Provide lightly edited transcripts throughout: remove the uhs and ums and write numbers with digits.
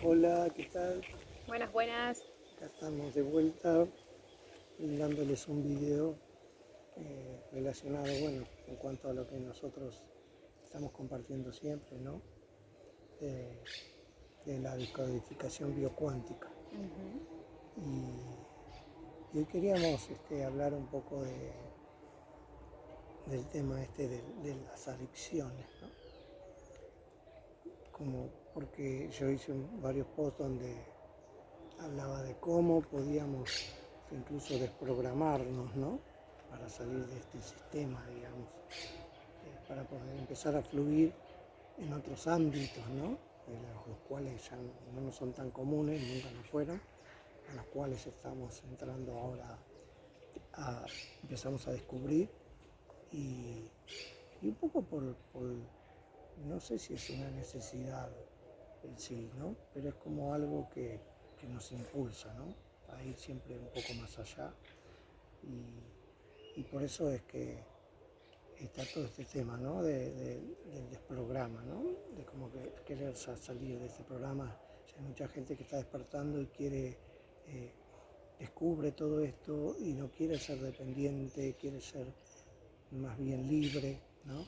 Hola, ¿qué tal? Buenas, buenas. Acá estamos de vuelta dándoles un video relacionado, bueno, en cuanto a lo que nosotros estamos compartiendo siempre, ¿no? De, de la decodificación biocuántica. Ujú. Y hoy queríamos hablar un poco del tema de las adicciones, ¿no? Porque yo hice varios posts donde hablaba de cómo podíamos incluso desprogramarnos, ¿no? Para salir de este sistema, digamos, para poder empezar a fluir en otros ámbitos, ¿no? Los cuales ya no nos son tan comunes, nunca nos fueron, a los cuales estamos entrando ahora, empezamos a descubrir y, y un poco no sé si es una necesidad en sí, ¿no? Pero es como algo que nos impulsa, ¿no? A ir siempre un poco más allá y por eso es que está todo este tema, ¿no? Del desprograma, ¿no? De como que querer salir de este programa. Hay mucha gente que está despertando y eh, descubre todo esto y no quiere ser dependiente, quiere ser más bien libre, ¿no?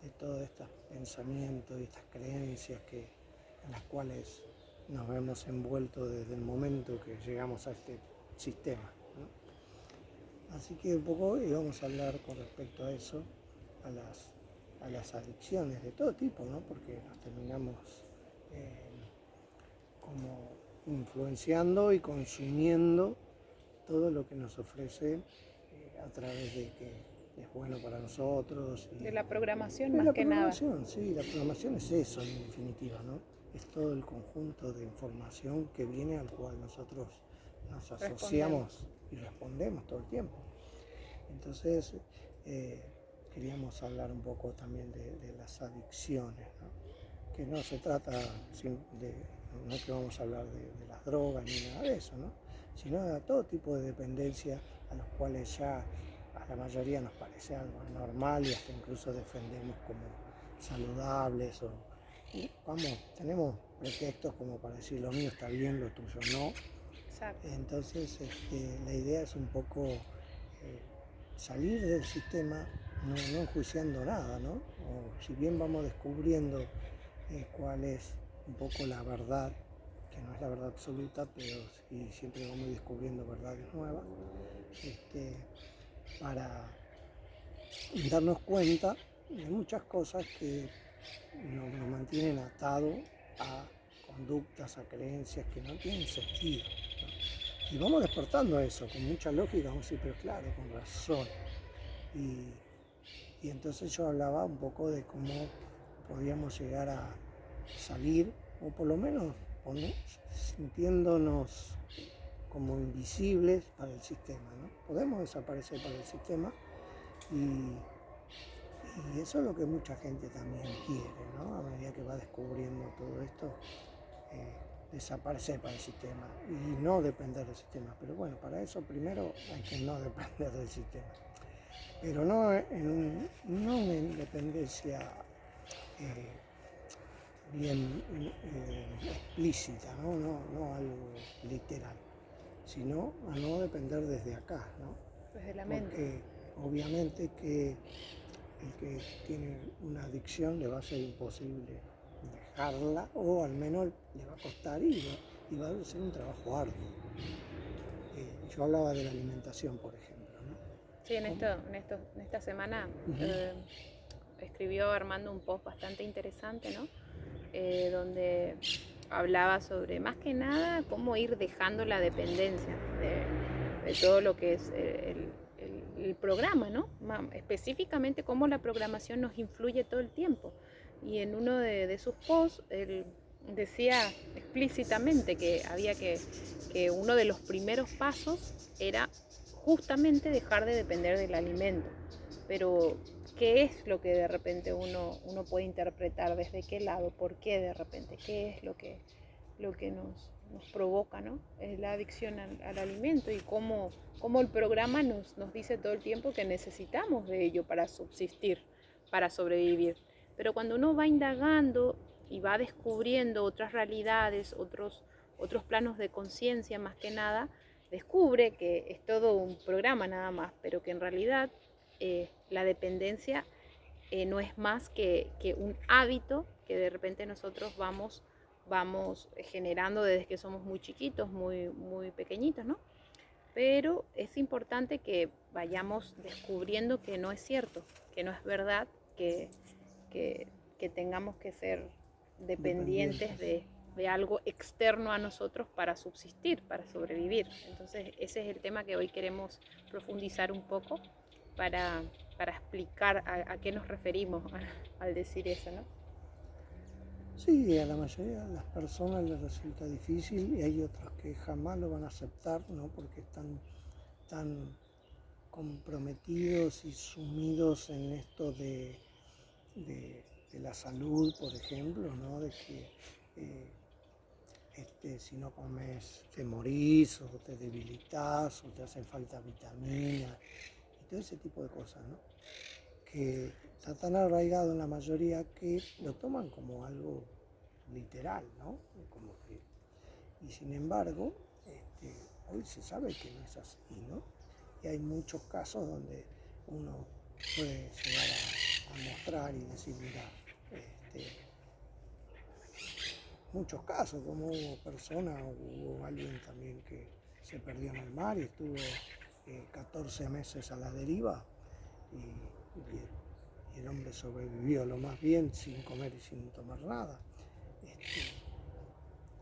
De todos estos pensamientos y estas creencias en las cuales nos vemos envueltos desde el momento que llegamos a este sistema, ¿no? Así que un poco vamos a hablar con respecto a eso, a las adicciones de todo tipo, ¿no? Porque nos terminamos eh, como influenciando y consumiendo todo lo que nos ofrece a través de que es bueno para nosotros De la programación y más la que nada. programación, sí, la programación es eso en definitiva, ¿no? Es todo el conjunto de información que viene al cual nosotros nos Respondemos. asociamos y respondemos todo el tiempo. Entonces, eh, queríamos hablar un poco también de las adicciones, ¿no? Que no se trata no que vamos a hablar de las drogas ni nada de eso, ¿no? Sino de todo tipo de dependencia a los cuales ya a la mayoría nos parece algo normal y hasta incluso defendemos como saludables y vamos, tenemos pretextos como para decir lo mío está bien, lo tuyo no. Exacto. Entonces la idea es un poco salir del sistema no enjuiciando nada, ¿no? O si bien vamos descubriendo cuál es un poco la verdad, que no es la verdad absoluta, pero sí siempre vamos descubriendo verdades nuevas, para darnos cuenta de muchas cosas que nos mantienen atados a conductas, a creencias que no tienen sentido, ¿no? Y vamos despertando eso con mucha lógica, vamos a decir, pero claro, con razón. Y entonces yo hablaba un poco de cómo podíamos llegar a salir, o por lo menos sintiéndonos como invisibles para el sistema, ¿no? Podemos desaparecer para el sistema y eso es lo que mucha gente también quiere, ¿no? A medida que va descubriendo todo esto, desaparecer para el sistema y no depender del sistema. Pero bueno, para eso primero hay que no depender del sistema. Pero no una independencia eh, bien explícita, ¿no? Algo literal, sino a no depender desde acá, ¿no? Desde la mente. Porque obviamente que el que tiene una adicción le va a ser imposible dejarla o al menos le va a costar y va a ser un trabajo arduo. Yo hablaba de la alimentación, por ejemplo, ¿no? Sí, ¿Cómo? en esta semana Uh-huh. escribió Armando un post bastante interesante, ¿no? Donde hablaba sobre más que nada cómo ir dejando la dependencia de todo lo que es el programa, ¿no? Específicamente cómo la programación nos influye todo el tiempo. Y en uno de sus posts, él decía explícitamente que había que uno de los primeros pasos era justamente dejar de depender del alimento. Pero, ¿qué es lo que de repente uno puede interpretar? ¿Desde qué lado? ¿Por qué de repente? ¿Qué es lo que nos provoca, ¿no? La adicción al alimento y cómo el programa nos dice todo el tiempo que necesitamos de ello para subsistir, para sobrevivir. Pero cuando uno va indagando y va descubriendo otras realidades, otros planos de conciencia más que nada, descubre que es todo un programa nada más, pero que en realidad la dependencia no es más que un hábito que de repente nosotros vamos generando desde que somos muy chiquitos, muy pequeñitos, ¿no? Pero es importante que vayamos descubriendo que no es cierto, que no es verdad, que, que tengamos que ser dependientes de algo externo a nosotros para subsistir, para sobrevivir. Entonces ese es el tema que hoy queremos profundizar un poco para explicar a qué nos referimos al decir eso, ¿no? Sí, a la mayoría de las personas les resulta difícil y hay otros que jamás lo van a aceptar, ¿no? Porque están tan comprometidos y sumidos en esto de la salud, por ejemplo, ¿no? De que si no comes te morís o te debilitas o te hacen falta vitaminas y todo ese tipo de cosas, ¿no? Que está tan arraigado en la mayoría que lo toman como algo literal, ¿no? Como que, y sin embargo, hoy se sabe que no es así, ¿no? Y hay muchos casos donde uno puede llegar a mostrar y decir, mira, muchos casos, como hubo personas, hubo alguien también que se perdió en el mar y estuvo 14 meses a la deriva y el hombre sobrevivió lo más bien sin comer y sin tomar nada.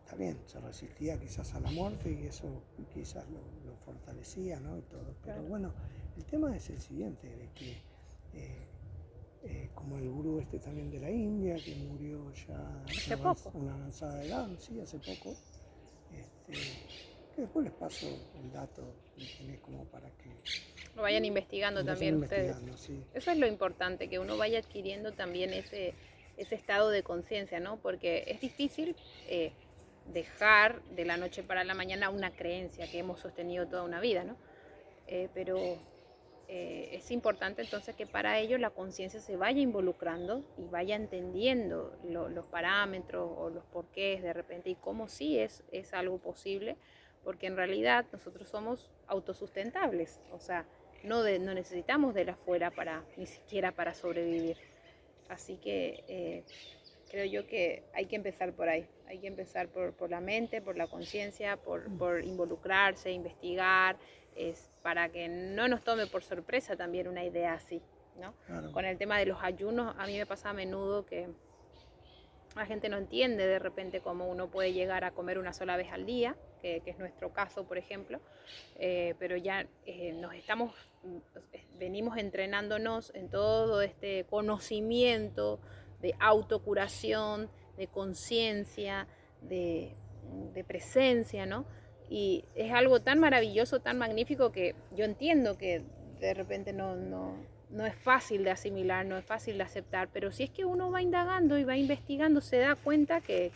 Está bien, se resistía quizás a la muerte y eso quizás lo fortalecía, ¿no? Y todo. Pero Claro. bueno, el tema es el siguiente, de que como el gurú también de la India, que murió ya Hace poco. una avanzada edad, sí, hace poco, que después les paso el dato y tenés como para que Lo vayan investigando también ustedes. Sí. Eso es lo importante, que uno vaya adquiriendo también ese estado de conciencia, ¿no? Porque es difícil dejar de la noche para la mañana una creencia que hemos sostenido toda una vida, ¿no? Pero es importante entonces que para ello la conciencia se vaya involucrando y vaya entendiendo los parámetros o los porqués de repente y cómo sí es algo posible, porque en realidad nosotros somos autosustentables, o sea, no necesitamos de la afuera ni siquiera para sobrevivir. Así que creo yo que hay que empezar por ahí, hay que empezar por la mente, por la conciencia, por involucrarse, investigar, para que no nos tome por sorpresa también una idea así, ¿no? Claro. Con el tema de los ayunos, a mí me pasa a menudo que la gente no entiende de repente cómo uno puede llegar a comer una sola vez al día, que es nuestro caso, por ejemplo, pero ya venimos entrenándonos en todo este conocimiento de autocuración, de conciencia, de presencia, ¿no? Y es algo tan maravilloso, tan magnífico que yo entiendo que de repente no es fácil de asimilar, no es fácil de aceptar, pero si es que uno va indagando y va investigando, se da cuenta que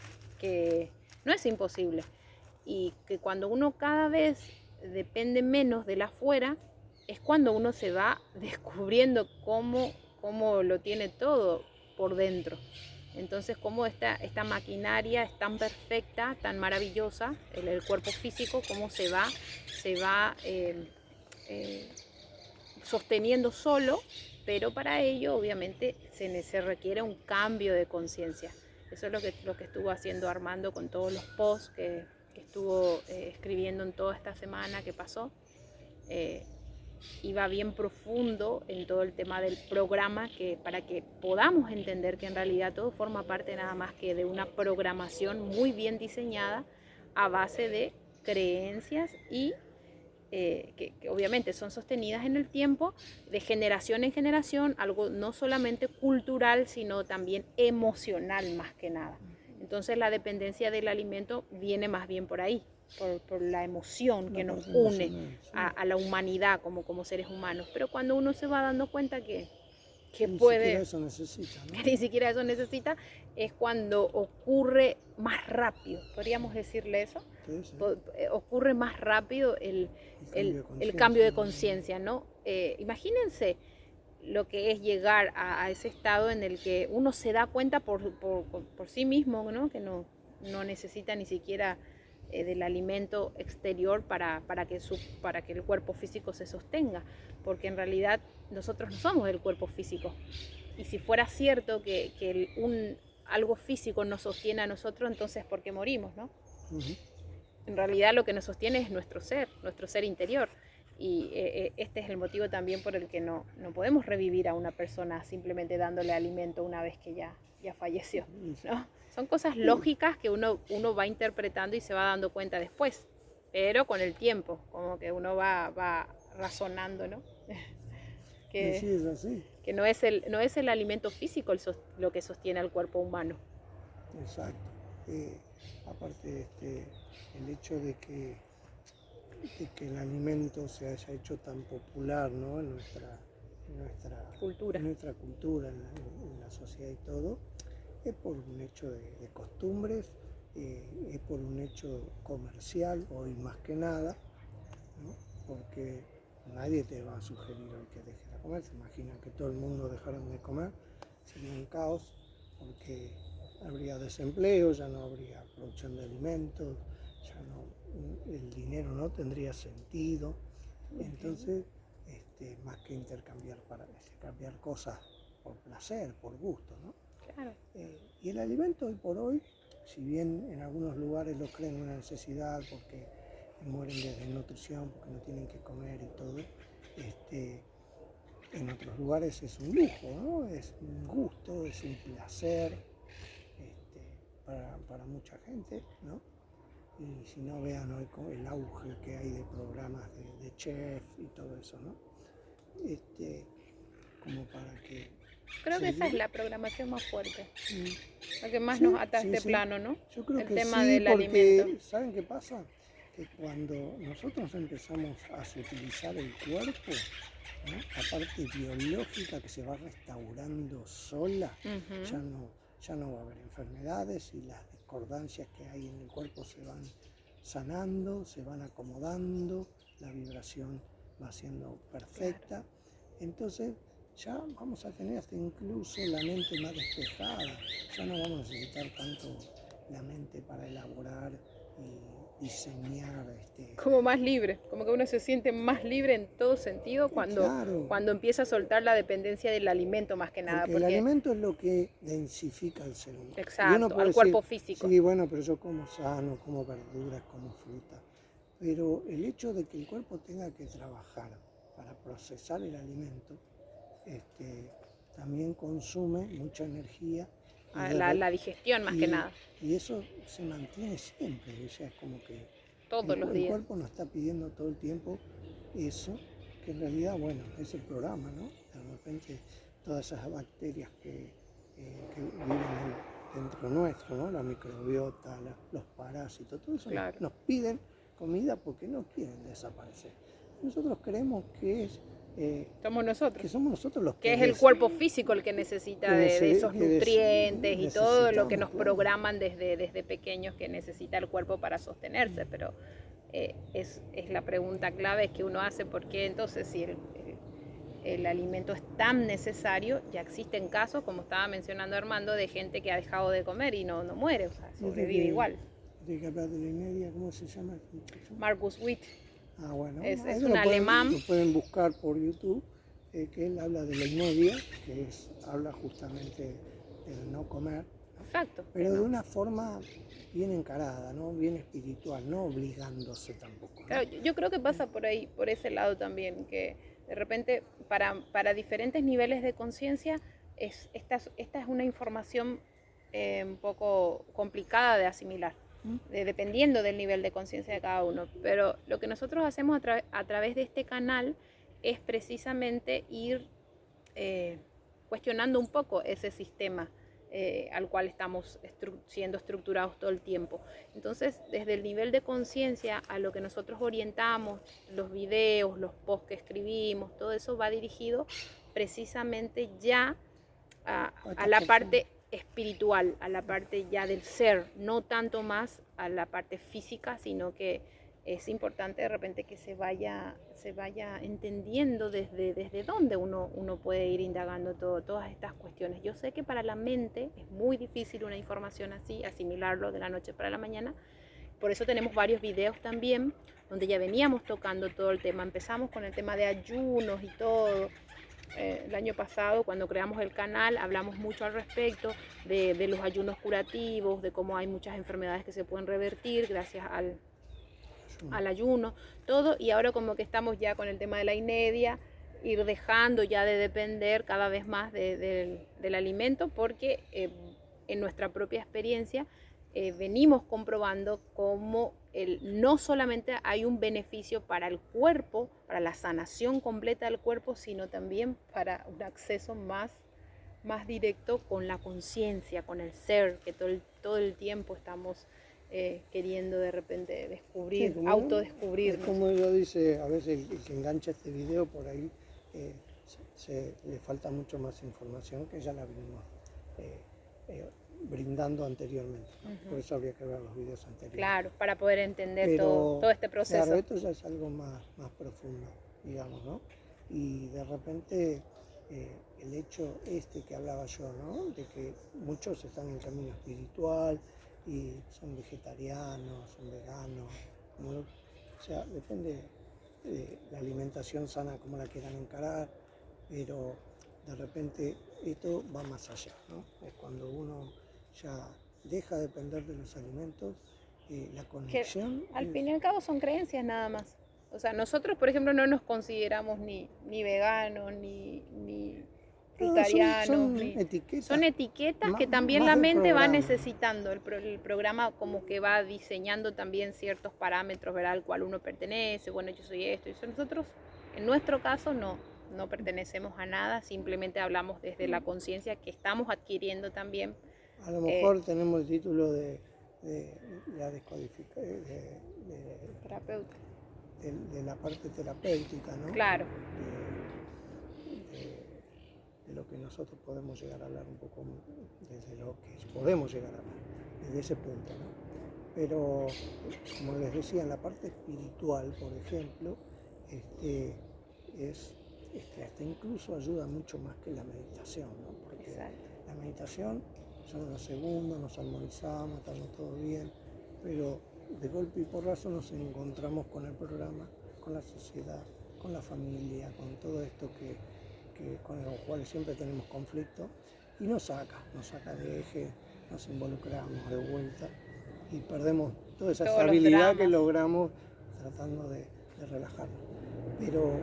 no es imposible y que cuando uno cada vez depende menos de la afuera, es cuando uno se va descubriendo cómo lo tiene todo por dentro. Entonces, cómo esta maquinaria es tan perfecta, tan maravillosa, el cuerpo físico, cómo se va sosteniendo solo, pero para ello obviamente se requiere un cambio de conciencia. Eso es lo que estuvo haciendo Armando con todos los posts que estuvo escribiendo en toda esta semana que pasó. Iba bien profundo en todo el tema del programa, para que podamos entender que en realidad todo forma parte nada más que de una programación muy bien diseñada a base de creencias y que obviamente son sostenidas en el tiempo, de generación en generación, algo no solamente cultural, sino también emocional más que nada. Entonces la dependencia del alimento viene más bien por ahí, por la emoción que nos une a la humanidad como seres humanos. Pero cuando uno se va dando cuenta que ni puede, siquiera eso necesita, ¿no? que ni siquiera eso necesita, es cuando ocurre más rápido, podríamos decirle eso. Sí, sí. Ocurre más rápido el cambio de conciencia, ¿no? Imagínense lo que es llegar a ese estado en el que uno se da cuenta por sí mismo, ¿no? Que no necesita ni siquiera del alimento exterior para que el cuerpo físico se sostenga, porque en realidad nosotros no somos el cuerpo físico. Y si fuera cierto que algo físico nos sostiene a nosotros, entonces ¿por qué morimos, no? Ujú. En realidad lo que nos sostiene es nuestro ser interior. Y este es el motivo también por el que no podemos revivir a una persona simplemente dándole alimento una vez que ya falleció, ¿no? Son cosas lógicas que uno va interpretando y se va dando cuenta después, pero con el tiempo, como que uno va razonando, ¿no? Y sí, es así. Que no es el alimento físico lo que sostiene al cuerpo humano. Exacto. Aparte, el hecho de que el alimento se haya hecho tan popular, ¿no? en nuestra Cultura. en la sociedad y todo, es por un hecho de costumbres, es por un hecho comercial hoy más que nada, ¿no? Porque nadie te va a sugerir hoy que dejes de comer. Se imaginan que todo el mundo dejara de comer, sería un caos, porque habría desempleo, ya no habría producción de alimentos, ya no, el dinero no tendría sentido. Entonces, más que intercambiar cambiar cosas por placer, por gusto, ¿no? Claro. Y el alimento hoy por hoy, si bien en algunos lugares lo creen una necesidad porque mueren de desnutrición, porque no tienen que comer y todo, en otros lugares es un lujo, ¿no? Es un gusto, es un placer para mucha gente, ¿no? Y si no, vean hoy el auge que hay de programas de chef y todo eso, ¿no? Como para que... Creo que esa es la programación más fuerte, la que más Sí, nos ata a sí, este sí. plano, ¿no? Yo creo el que tema sí, del porque alimento. ¿saben qué pasa? Que cuando nosotros empezamos a sutilizar el cuerpo, ¿no? La parte biológica que se va restaurando sola, ya no va a haber enfermedades y las discordancias que hay en el cuerpo se van sanando, se van acomodando, la vibración va siendo perfecta. Claro. Entonces ya vamos a tener hasta incluso la mente más despejada, ya no vamos a necesitar tanto la mente para elaborar y diseñar. Como más libre, como que uno se siente más libre en todo sentido cuando empieza a soltar la dependencia del alimento más que nada. Porque el alimento es lo que densifica al ser humano. Exacto, y uno puede al cuerpo físico. Sí, bueno, pero yo como sano, como verduras, como fruta. Pero el hecho de que el cuerpo tenga que trabajar para procesar el alimento, también consume mucha energía. La digestión más que nada. Y eso se mantiene siempre, o sea, es como que todos los días. El cuerpo nos está pidiendo todo el tiempo eso, que en realidad, bueno, es el programa, ¿no? De repente todas esas bacterias que viven dentro nuestro, ¿no? La microbiota, los parásitos, todo eso claro. nos piden comida porque no quieren desaparecer. Nosotros creemos que es somos nosotros. Que somos nosotros los que es el cuerpo físico el que necesita de esos nutrientes y todo lo que nos programan desde pequeños que necesita el cuerpo para sostenerse, pero es la pregunta clave que uno hace, porque entonces si el alimento es tan necesario, ya existen casos, como estaba mencionando Armando, de gente que ha dejado de comer y no muere, o sea, sobrevive igual. ¿Cómo se llama? Marcus Witt. Ah, bueno. Es un alemán. Lo pueden buscar por YouTube, que él habla de la inedia, que habla justamente del no comer. Exacto. Pero de una forma bien encarada, ¿no? Bien espiritual, no obligándose tampoco, ¿no? Claro, yo creo que pasa por ahí, por ese lado también, que de repente para diferentes niveles de conciencia esta es una información un poco complicada de asimilar. Dependiendo del nivel de conciencia de cada uno, pero lo que nosotros hacemos a través de este canal es precisamente ir cuestionando un poco ese sistema al cual estamos siendo estructurados todo el tiempo. Entonces, desde el nivel de conciencia a lo que nosotros orientamos, los videos, los posts que escribimos, todo eso va dirigido precisamente ya a la parte espiritual, a la parte ya del ser, no tanto más a la parte física, sino que es importante de repente que se vaya entendiendo desde dónde uno puede ir indagando todas estas cuestiones. Yo sé que para la mente es muy difícil una información así, asimilarlo de la noche para la mañana. Por eso tenemos varios videos también donde ya veníamos tocando todo el tema. Empezamos con el tema de ayunos y todo. El año pasado, cuando creamos el canal, hablamos mucho al respecto de los ayunos curativos, de cómo hay muchas enfermedades que se pueden revertir gracias al ayuno, todo. Y ahora como que estamos ya con el tema de la inedia, ir dejando ya de depender cada vez más del alimento, porque en nuestra propia experiencia venimos comprobando cómo no solamente hay un beneficio para el cuerpo, para la sanación completa del cuerpo, sino también para un acceso más directo con la conciencia, con el ser, que todo el tiempo estamos queriendo de repente descubrir, sí, autodescubrirnos. Como yo dice, a veces el que engancha este video por ahí le falta mucho más información que ya la vinimos brindando anteriormente, ¿no? Por eso habría que ver los videos anteriores. Claro, para poder entender Pero, todo este proceso. Claro, esto ya es algo más profundo, digamos, ¿no? Y de repente el hecho que hablaba yo, ¿no? De que muchos están en camino espiritual y son vegetarianos, son veganos, o sea, depende de la alimentación sana como la quieran encarar, pero de repente esto va más allá, ¿no? Es cuando uno ya deja de depender de los alimentos, la conexión. Que al fin y al cabo son creencias nada más. O sea, nosotros, por ejemplo, no nos consideramos ni veganos, ni vegetarianos. Son etiquetas que también la mente va necesitando. El programa como que va diseñando también ciertos parámetros, ¿verdad? Al cual uno pertenece. Bueno, yo soy esto. Y nosotros, en nuestro caso, no pertenecemos a nada. Simplemente hablamos desde la conciencia que estamos adquiriendo también. A lo mejor tenemos el título de la descodificación Terapeuta. De la parte terapéutica, ¿no? Claro. De lo que nosotros podemos llegar a hablar un poco desde lo que podemos llegar a hablar, desde ese punto, ¿no? Pero, como les decía, en la parte espiritual, por ejemplo, hasta incluso ayuda mucho más que la meditación, ¿no? Porque la meditación son unos segundos, nos armonizamos, estamos todo bien, pero de golpe y porrazo nos encontramos con el programa, con la sociedad, con la familia, con todo esto con los cuales siempre tenemos conflicto, y nos saca de eje, nos involucramos de vuelta y perdemos toda esa estabilidad que logramos tratando de relajarnos. Pero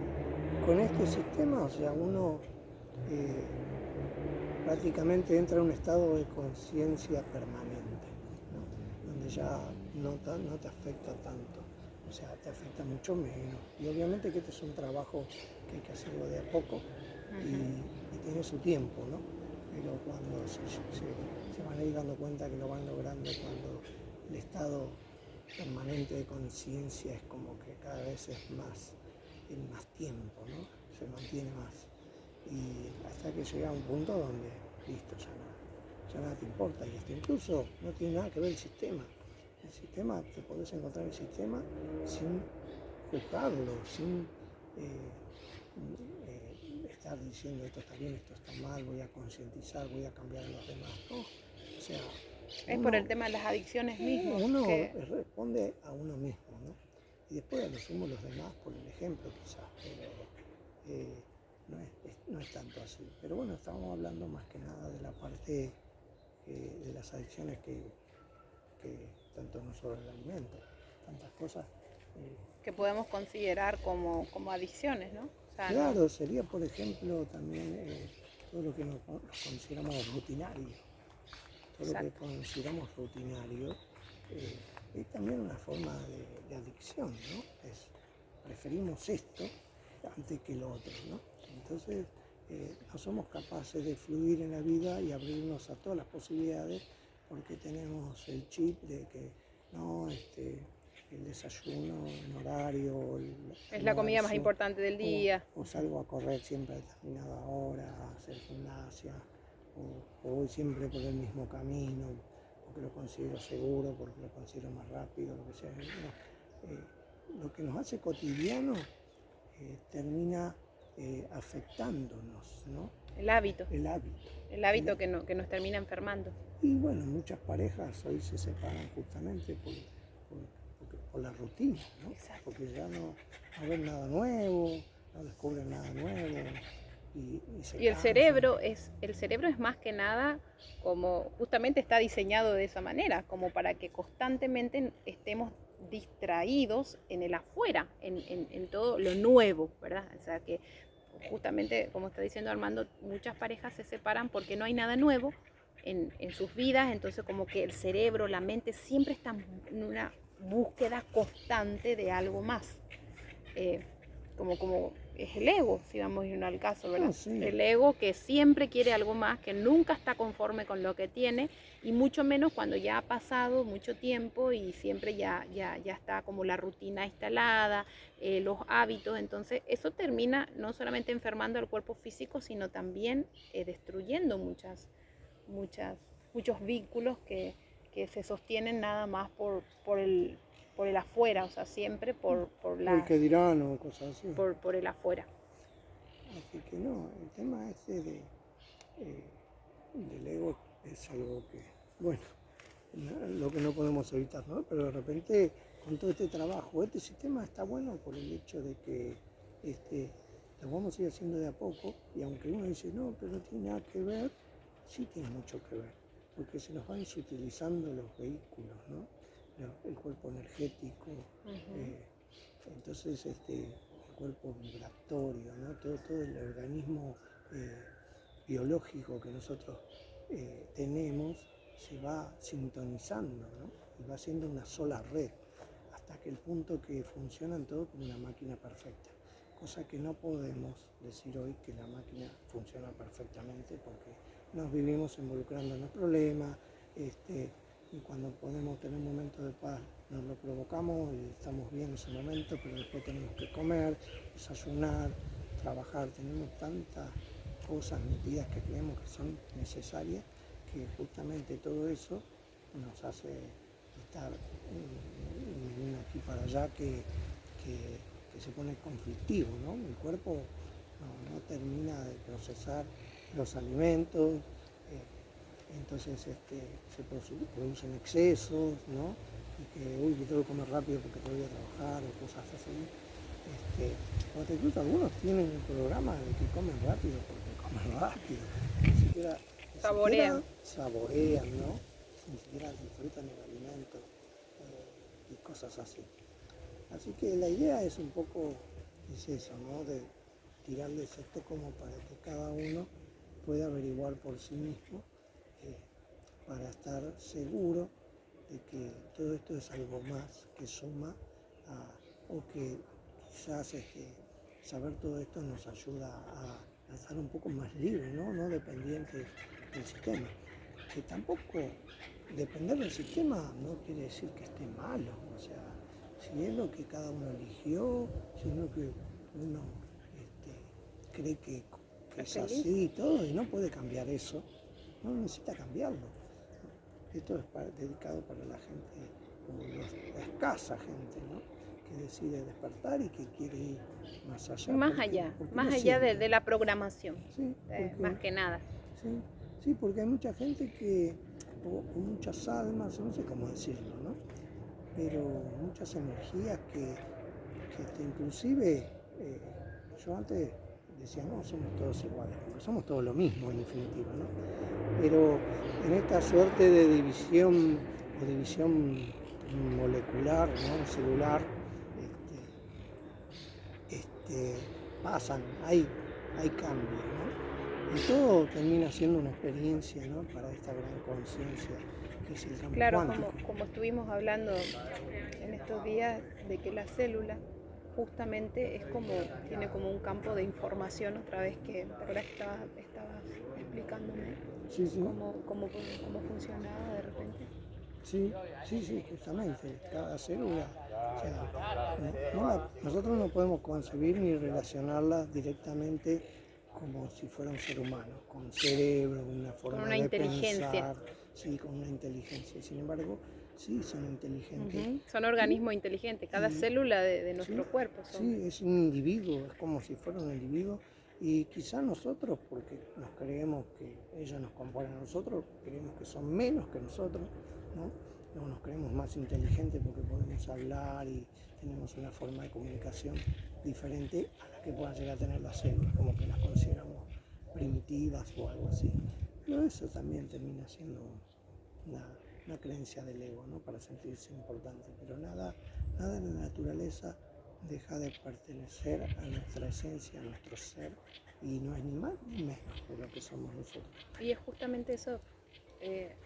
con este sistema, o sea, uno prácticamente entra en un estado de conciencia permanente, ¿no? Donde ya no te afecta tanto, o sea, te afecta mucho menos. Y obviamente que este es un trabajo que hay que hacerlo de a poco y tiene su tiempo, ¿no? Pero cuando se van a ir dando cuenta que lo van logrando, cuando el estado permanente de conciencia es como que cada vez es más, en más tiempo, ¿no? Se mantiene más. Y hasta que llega a un punto donde, listo, ya nada te importa. Y hasta incluso no tiene nada que ver el sistema. El sistema, te podés encontrar el sistema sin juzgarlo, sin estar diciendo esto está bien, esto está mal, voy a concientizar, voy a cambiar a los demás, ¿no? O sea, es por el tema de las adicciones mismas. Uno responde a uno mismo, ¿no? Y después a lo sumo los demás por el ejemplo quizás, pero no es tanto así. Pero bueno, estábamos hablando más que nada de la parte de las adicciones que tanto no solo el alimento, tantas cosas. Que podemos considerar como adicciones, ¿no? O sea, claro, sería por ejemplo también todo lo que nos consideramos rutinario. Todo lo que consideramos rutinario es también una forma de adicción, ¿no? Preferimos esto antes que lo otro, ¿no? Entonces no somos capaces de fluir en la vida y abrirnos a todas las posibilidades porque tenemos el chip de que no, el desayuno en horario, es la comida más importante del día. O salgo a correr siempre a determinada hora, a hacer gimnasia, o voy siempre por el mismo camino, porque lo considero seguro, porque lo considero más rápido, lo que sea. No, lo que nos hace cotidiano termina afectándonos, ¿no? El hábito. El hábito. El hábito que nos termina enfermando. Y bueno, muchas parejas hoy se separan justamente por la rutina, ¿no? Exacto. Porque ya no ven nada nuevo, no descubren nada nuevo. Y el cerebro es más que nada, como justamente está diseñado de esa manera, como para que constantemente estemos distraídos en el afuera, en todo lo nuevo, ¿verdad? O sea que justamente, como está diciendo Armando, muchas parejas se separan porque no hay nada nuevo en sus vidas, entonces como que el cerebro, la mente siempre están en una búsqueda constante de algo más. Como es el ego, si vamos a ir al caso, ¿verdad? Ah, sí. El ego que siempre quiere algo más, que nunca está conforme con lo que tiene, y mucho menos cuando ya ha pasado mucho tiempo y siempre ya está como la rutina instalada, los hábitos. Entonces eso termina no solamente enfermando al cuerpo físico, sino también destruyendo muchos vínculos que se sostienen nada más por el afuera, o sea, siempre por el que dirán o cosas así. por el afuera. Así que no, el tema ese del ego es algo que, bueno, lo que no podemos evitar, ¿no? Pero de repente, con todo este trabajo, este sistema está bueno por el hecho de que lo vamos a ir haciendo de a poco, y aunque uno dice, no, pero no tiene nada que ver, sí tiene mucho que ver, porque se nos van utilizando los vehículos, ¿no? El cuerpo energético, entonces el cuerpo vibratorio, ¿no? Todo el organismo biológico que nosotros tenemos se va sintonizando, ¿no? Y va siendo una sola red, hasta que el punto que funcionan todos como una máquina perfecta, cosa que no podemos decir hoy que la máquina funciona perfectamente, porque nos vivimos involucrando en los problemas, y cuando podemos tener un momento de paz nos lo provocamos y estamos bien en ese momento, pero después tenemos que comer, desayunar, trabajar, tenemos tantas cosas metidas que creemos que son necesarias, que justamente todo eso nos hace estar en un aquí para allá que se pone conflictivo, ¿no? El cuerpo no termina de procesar los alimentos, entonces se producen excesos, ¿no? Y que tengo que comer rápido porque tengo que trabajar o cosas así. Incluso algunos tienen un programa de que comen rápido porque comen rápido, ni siquiera saborean, ¿no? Ni siquiera disfrutan el alimento y cosas así. Así que la idea es un poco, es eso, ¿no? De tirarles esto como para que cada uno pueda averiguar por sí mismo, para estar seguro de que todo esto es algo más que suma o que quizás saber todo esto nos ayuda a estar un poco más libres, no dependientes del sistema. Que tampoco depender del sistema no quiere decir que esté malo, o sea, si es lo que cada uno eligió, si es lo que uno cree que es así y todo, y no puede cambiar eso, no necesita cambiarlo. Esto es dedicado para la gente, la escasa gente, ¿no? Que decide despertar y que quiere ir más allá. Más allá de la programación, sí, más que nada. Sí, porque hay mucha gente o muchas almas, no sé cómo decirlo, ¿no? Pero muchas energías que inclusive yo antes decía, no, somos todos iguales, porque somos todos lo mismo en definitiva, ¿no? Pero en esta suerte de división molecular, ¿no? Celular, pasan, hay cambios, ¿no? Y todo termina siendo una experiencia, ¿no? Para esta gran conciencia que es el campo cuántico. Como estuvimos hablando en estos días, de que la célula justamente tiene como un campo de información, otra vez que ahora estabas explicándome cómo funcionaba de repente. Sí, justamente, cada célula, o sea, nosotros no podemos concebir ni relacionarla directamente como si fuera un ser humano, con cerebro, una forma de pensar, sí, con una inteligencia. Sin embargo, sí son inteligentes. Son organismos inteligentes, cada Y- célula de nuestro sí, cuerpo. Son. sí, es un individuo, es como si fuera un individuo. Y quizá nosotros, porque nos creemos que ellos nos componen a nosotros, creemos que son menos que nosotros, ¿no? No nos creemos más inteligentes porque podemos hablar y tenemos una forma de comunicación diferente a la que puedan llegar a tener las células, como que las consideramos primitivas o algo así. Pero eso también termina siendo una creencia del ego, ¿no? Para sentirse importante. Pero nada en la naturaleza deja de pertenecer a nuestra esencia, a nuestro ser, y no es ni más ni menos de lo que somos nosotros. Y es justamente eso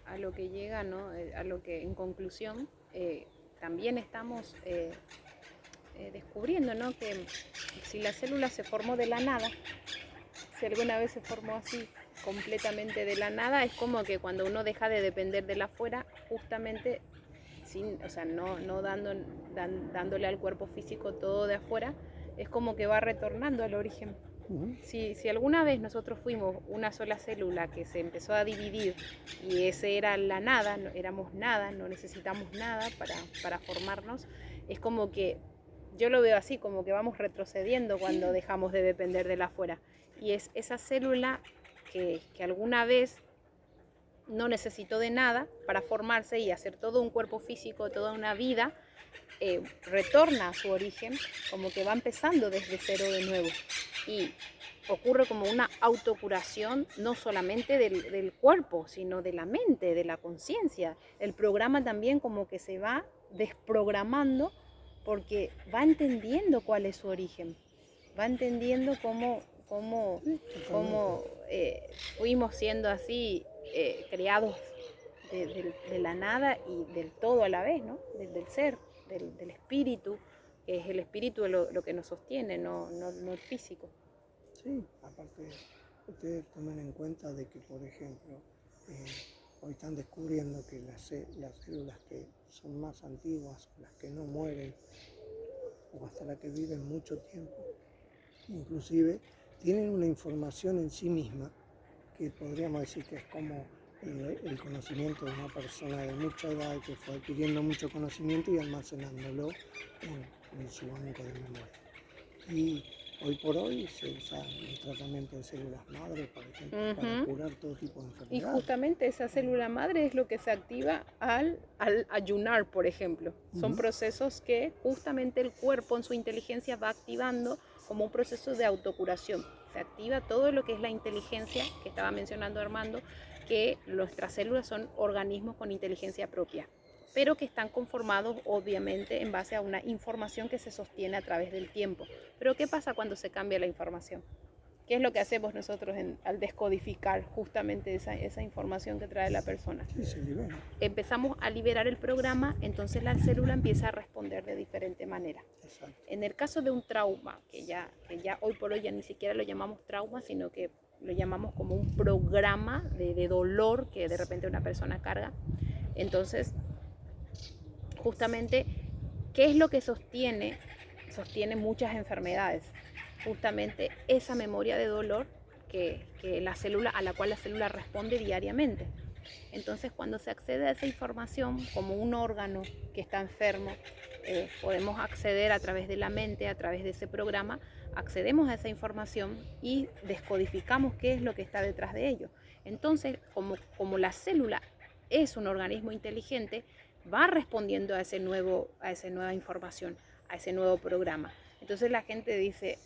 a lo que llega, ¿no? A lo que en conclusión también estamos descubriendo, ¿no? Que si la célula se formó de la nada, si alguna vez se formó así completamente de la nada, es como que cuando uno deja de depender de la afuera, justamente o sea, no dándole al cuerpo físico todo de afuera, es como que va retornando al origen. Si alguna vez nosotros fuimos una sola célula que se empezó a dividir y ese era la nada, éramos nada, no necesitamos nada para formarnos, es como que yo lo veo así, como que vamos retrocediendo cuando dejamos de depender de la afuera. Y es esa célula que alguna vez no necesitó de nada para formarse y hacer todo un cuerpo físico, toda una vida, retorna a su origen, como que va empezando desde cero de nuevo. Y ocurre como una autocuración no solamente del cuerpo, sino de la mente, de la conciencia. El programa también como que se va desprogramando porque va entendiendo cuál es su origen, va entendiendo cómo fuimos siendo así creados de la nada y del todo a la vez, ¿no? Del ser, del espíritu, que es el espíritu lo que nos sostiene, no el físico. Sí, aparte, ustedes tomen en cuenta de que, por ejemplo, hoy están descubriendo que las células que son más antiguas, las que no mueren, o hasta las que viven mucho tiempo, inclusive tienen una información en sí misma que podríamos decir que es como el conocimiento de una persona de mucha edad que fue adquiriendo mucho conocimiento y almacenándolo en su banco de memoria. Y hoy por hoy se usa el tratamiento de células madre, por ejemplo, para curar todo tipo de enfermedades. Y justamente esa célula madre es lo que se activa al ayunar, por ejemplo. Son procesos que justamente el cuerpo en su inteligencia va activando como un proceso de autocuración. Se activa todo lo que es la inteligencia que estaba mencionando Armando, que nuestras células son organismos con inteligencia propia, pero que están conformados obviamente en base a una información que se sostiene a través del tiempo. Pero ¿qué pasa cuando se cambia la información? ¿Qué es lo que hacemos nosotros al descodificar justamente esa información que trae la persona? Sí, se libera. Empezamos a liberar el programa, entonces la célula empieza a responder de diferente manera. Exacto. En el caso de un trauma, que ya hoy por hoy ya ni siquiera lo llamamos trauma, sino que lo llamamos como un programa de dolor que de repente una persona carga, entonces justamente, ¿qué es lo que sostiene? Sostiene muchas enfermedades. Justamente esa memoria de dolor que a la cual la célula responde diariamente. Entonces, cuando se accede a esa información como un órgano que está enfermo, podemos acceder a través de la mente, a través de ese programa, accedemos a esa información y descodificamos qué es lo que está detrás de ello. Entonces, como la célula es un organismo inteligente, va respondiendo a esa nueva información, a ese nuevo programa. Entonces la gente dice,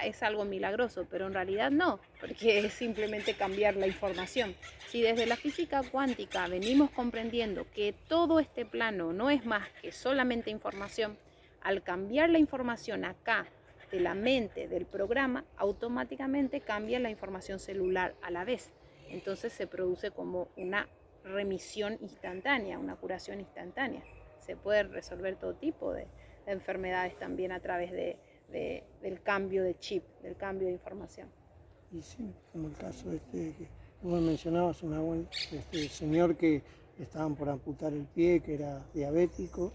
es algo milagroso, pero en realidad no, porque es simplemente cambiar la información. Si desde la física cuántica venimos comprendiendo que todo este plano no es más que solamente información, al cambiar la información acá de la mente del programa, automáticamente cambia la información celular a la vez. Entonces se produce como una remisión instantánea, una curación instantánea. Se puede resolver todo tipo de enfermedades también a través del cambio de chip, del cambio de información. Y sí, como el caso que vos mencionabas, señor que le estaban por amputar el pie, que era diabético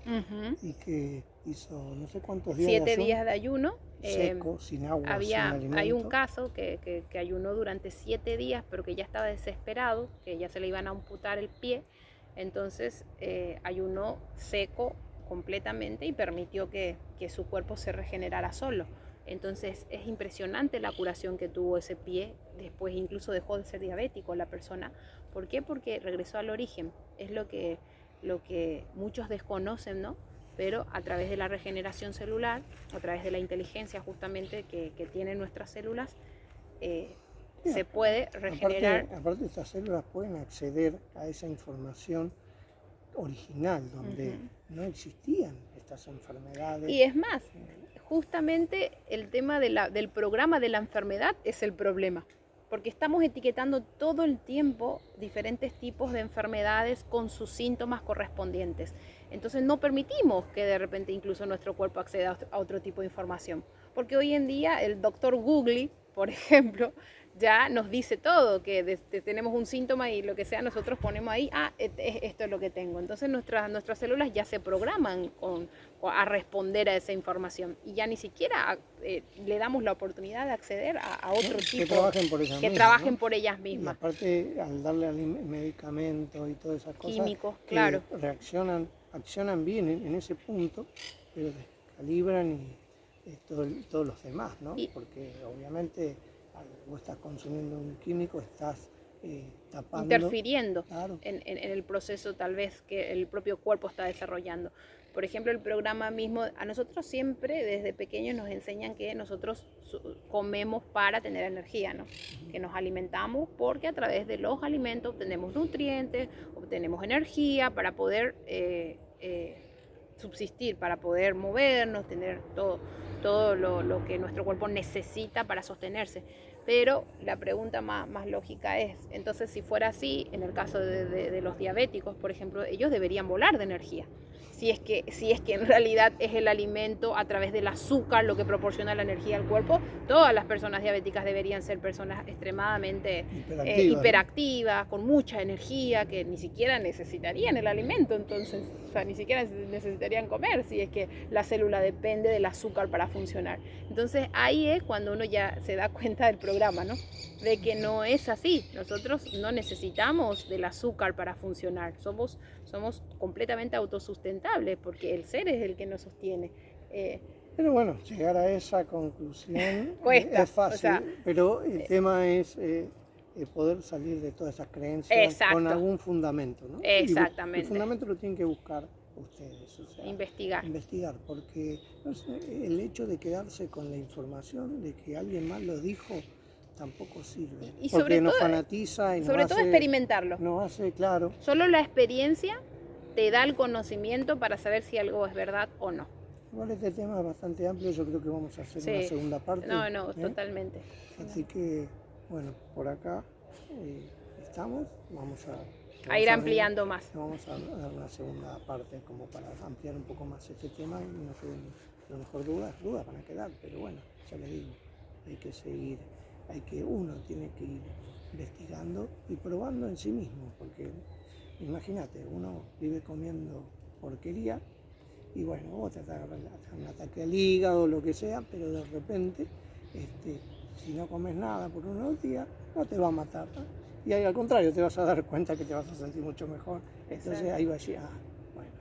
y que hizo no sé cuántos días 7 días de ayuno. Seco, sin agua, sin alimento. Hay un caso que ayunó durante 7 días, pero que ya estaba desesperado, que ya se le iban a amputar el pie. Entonces ayunó seco completamente y permitió que su cuerpo se regenerara solo. Entonces es impresionante la curación que tuvo ese pie. Después incluso dejó de ser diabético la persona. ¿Por qué? Porque regresó al origen. Es lo que muchos desconocen, ¿no? Pero a través de la regeneración celular, a través de la inteligencia justamente que tienen nuestras células, se puede regenerar. Aparte estas células pueden acceder a esa información original donde no existían estas enfermedades. Y es más, justamente el tema del programa de la enfermedad es el problema, porque estamos etiquetando todo el tiempo diferentes tipos de enfermedades con sus síntomas correspondientes. Entonces no permitimos que de repente incluso nuestro cuerpo acceda a otro tipo de información, porque hoy en día el doctor Google, por ejemplo, ya nos dice todo, que tenemos un síntoma y lo que sea, nosotros ponemos ahí, esto es lo que tengo. Entonces nuestras células ya se programan a responder a esa información y ya ni siquiera le damos la oportunidad de acceder a otro tipo. Que trabajen por ellas mismas. Y aparte, al darle medicamentos y todas esas cosas, químicos, claro, accionan bien en ese punto, pero descalibran todos los demás, ¿no? Porque obviamente vos estás consumiendo un químico, estás tapando, interfiriendo, claro, en el proceso tal vez que el propio cuerpo está desarrollando. Por ejemplo, el programa mismo, a nosotros siempre desde pequeños nos enseñan que nosotros comemos para tener energía, ¿no? Que nos alimentamos porque a través de los alimentos obtenemos nutrientes, obtenemos energía para poder subsistir, para poder movernos, tener todo lo que nuestro cuerpo necesita para sostenerse. Pero la pregunta más lógica es, entonces si fuera así, en el caso de los diabéticos, por ejemplo, ellos deberían volar de energía. Si es que en realidad es el alimento a través del azúcar lo que proporciona la energía al cuerpo, todas las personas diabéticas deberían ser personas extremadamente hiperactivas, con mucha energía, que ni siquiera necesitarían el alimento, entonces, o sea, ni siquiera necesitarían comer si es que la célula depende del azúcar para funcionar. Entonces ahí es cuando uno ya se da cuenta del programa, ¿no? De que no es así. Nosotros no necesitamos del azúcar para funcionar. Somos completamente autosustentables porque el ser es el que nos sostiene. Pero bueno, llegar a esa conclusión cuesta, es fácil, o sea, pero el tema es poder salir de todas esas creencias con algún fundamento, ¿no? Exactamente. Y el fundamento lo tienen que buscar ustedes, o sea, investigar, porque no sé, el hecho de quedarse con la información de que alguien más lo dijo tampoco sirve, y porque sobre nos todo, fanatiza y sobre todo experimentarlo. Nos hace, claro. Solo la experiencia te da el conocimiento para saber si algo es verdad o no. Igual este tema es bastante amplio, yo creo que vamos a hacer una segunda parte. No, totalmente. Así que, bueno, por acá estamos, vamos a ir ampliando más. Vamos a dar una segunda parte como para ampliar un poco más este tema y no queden, a lo mejor dudas van a quedar, pero bueno, ya les digo, hay que seguir, uno tiene que ir investigando y probando en sí mismo, porque imagínate, uno vive comiendo porquería y bueno, vos te agarras un ataque al hígado o lo que sea, pero de repente, si no comes nada por unos días, no te va a matar, ¿no? Y ahí al contrario, te vas a dar cuenta que te vas a sentir mucho mejor. Entonces ahí va a decir, bueno,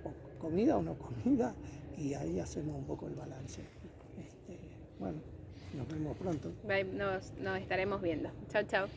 o comida o no comida, y ahí hacemos un poco el balance. Bueno, nos vemos pronto. Nos estaremos viendo. Chao, chao.